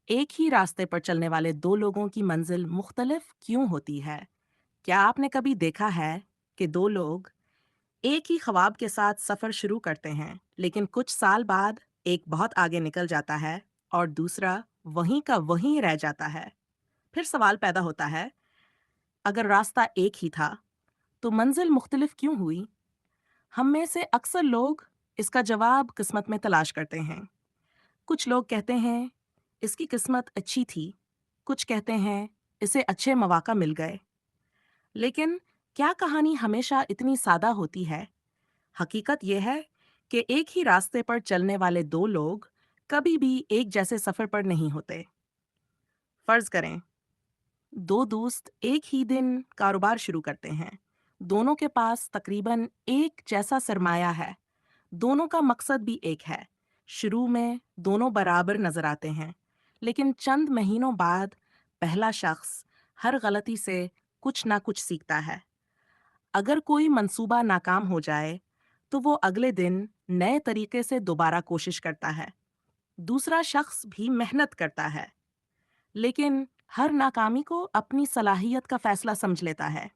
एक ही रास्ते पर चलने वाले दो लोगों की मंजिल मुख्तलिफ क्यों होती है? क्या आपने कभी देखा है कि दो लोग एक ही ख्वाब के साथ सफ़र शुरू करते हैं, लेकिन कुछ साल बाद एक बहुत आगे निकल जाता है और दूसरा वहीं का वहीं रह जाता है? फिर सवाल पैदा होता है, अगर रास्ता एक ही था, तो मंजिल मुख्तलिफ क्यों हुई? हम में से अक्सर लोग इसका जवाब किस्मत में तलाश करते हैं। कुछ लोग कहते हैं, इसकी किस्मत अच्छी थी, कुछ कहते हैं, इसे अच्छे मौका मिल गए। लेकिन क्या कहानी हमेशा इतनी सादा होती है? हकीकत यह है कि एक ही रास्ते पर चलने वाले दो लोग कभी भी एक जैसे सफर पर नहीं होते। फर्ज करें, दो दोस्त एक ही दिन कारोबार शुरू करते हैं। दोनों के पास तकरीबन एक जैसा सरमाया है। दोनों का मकसद भी एक है। शुरू में दोनों बराबर नजर आते हैं, लेकिन चंद महीनों बाद पहला शख्स हर गलती से कुछ ना कुछ सीखता है। अगर कोई मंसूबा नाकाम हो जाए, तो वो अगले दिन नए तरीके से दोबारा कोशिश करता है। दूसरा शख्स भी मेहनत करता है, लेकिन हर नाकामी को अपनी सलाहियत का फैसला समझ लेता है।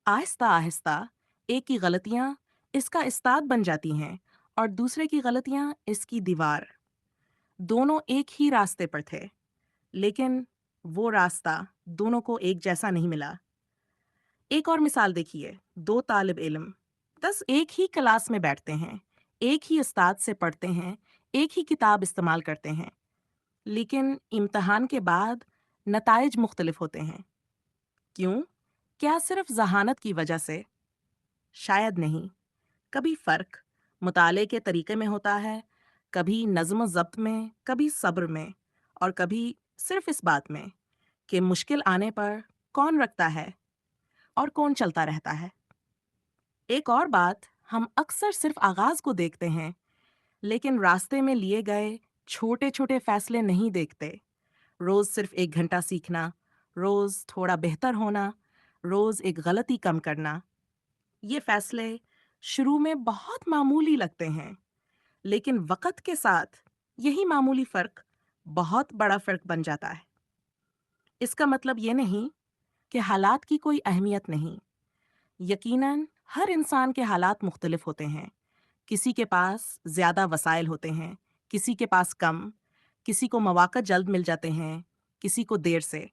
आहिस्ता आहिस्ता एक की गलतियां इसका उस्ताद बन जाती हैं और दूसरे की गलतियां इसकी दीवार। दोनों एक ही रास्ते पर थे, लेकिन वो रास्ता दोनों को एक जैसा नहीं मिला। एक और मिसाल देखिए, दो तालिब इल्म 10 एक ही क्लास में बैठते हैं, एक ही उस्ताद से पढ़ते हैं, एक ही किताब इस्तेमाल करते हैं, लेकिन इम्तिहान के बाद नताइज मुख्तलिफ होते हैं। क्यों? क्या सिर्फ जहानत की वजह से? शायद नहीं। कभी फ़र्क मुताले के तरीके में होता है, कभी नज़्म ज़ब्त में, कभी सब्र में, और कभी सिर्फ इस बात में कि मुश्किल आने पर कौन रखता है और कौन चलता रहता है। एक और बात, हम अक्सर सिर्फ आगाज़ को देखते हैं, लेकिन रास्ते में लिए गए छोटे-छोटे फ़ैसले नहीं देखते। रोज़ सिर्फ 1 घंटा सीखना, रोज़ थोड़ा बेहतर होना, रोज़ एक गलती कम करना। ये फ़ैसले शुरू में बहुत मामूली लगते हैं, लेकिन वक़्त के साथ यही मामूली फ़र्क बहुत बड़ा फ़र्क बन जाता है। इसका मतलब ये नहीं कि हालात की कोई अहमियत नहीं। यकीनन हर इंसान के हालात मुख्तलिफ होते हैं। किसी के पास ज़्यादा वसाइल होते हैं, किसी के पास कम, किसी को मौक़ा जल्द मिल जाते हैं, किसी को देर से।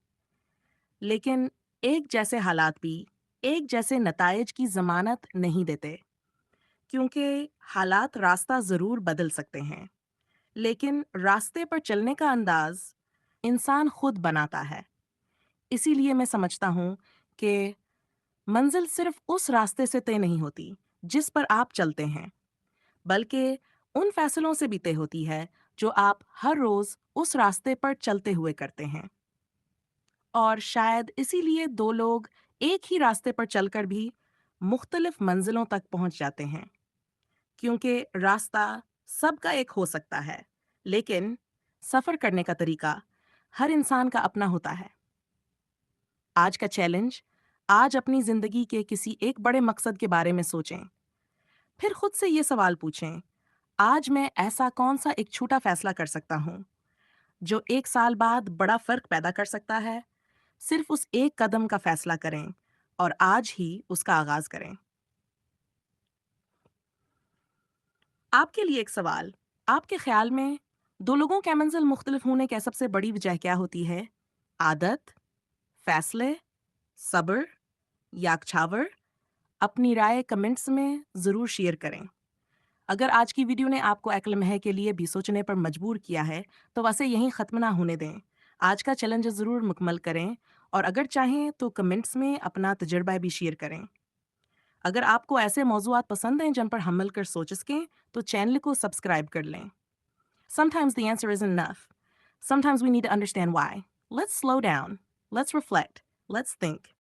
लेकिन एक जैसे हालात भी एक जैसे नताइज की ज़मानत नहीं देते, क्योंकि हालात रास्ता ज़रूर बदल सकते हैं, लेकिन रास्ते पर चलने का अंदाज़ इंसान खुद बनाता है। इसीलिए मैं समझता हूँ कि मंजिल सिर्फ उस रास्ते से तय नहीं होती जिस पर आप चलते हैं, बल्कि उन फैसलों से भी तय होती है जो आप हर रोज उस रास्ते पर चलते हुए करते हैं। और शायद इसीलिए दो लोग एक ही रास्ते पर चलकर भी मुख्तलिफ मंजिलों तक पहुंच जाते हैं, क्योंकि रास्ता सबका एक हो सकता है, लेकिन सफर करने का तरीका हर इंसान का अपना होता है। आज का चैलेंज, आज अपनी जिंदगी के किसी एक बड़े मकसद के बारे में सोचें। फिर खुद से ये सवाल पूछें, आज मैं ऐसा कौन सा एक छोटा फैसला कर सकता हूँ जो 1 साल बाद बड़ा फर्क पैदा कर सकता है? सिर्फ उस एक कदम का फैसला करें और आज ही उसका आगाज करें। आपके लिए एक सवाल, आपके ख्याल में दो लोगों के मंजिल मुख्तलिफ होने की सबसे बड़ी वजह क्या होती है? आदत, फैसले, सब्र या अक्षावर? अपनी राय कमेंट्स में ज़रूर शेयर करें। अगर आज की वीडियो ने आपको एक लम्हे के लिए भी सोचने पर मजबूर किया है, तो वैसे यहीं ख़त्म ना होने दें। आज का चैलेंज ज़रूर मुकम्मल करें और अगर चाहें तो कमेंट्स में अपना तजुर्बा भी शेयर करें। अगर आपको ऐसे मौज़ूआत पसंद हैं जिन पर हम मिलकर सोच सकें, तो चैनल को सब्सक्राइब कर लें। Sometimes the answer isn't enough. Sometimes we need to understand why. Let's slow down. Let's reflect. Let's think.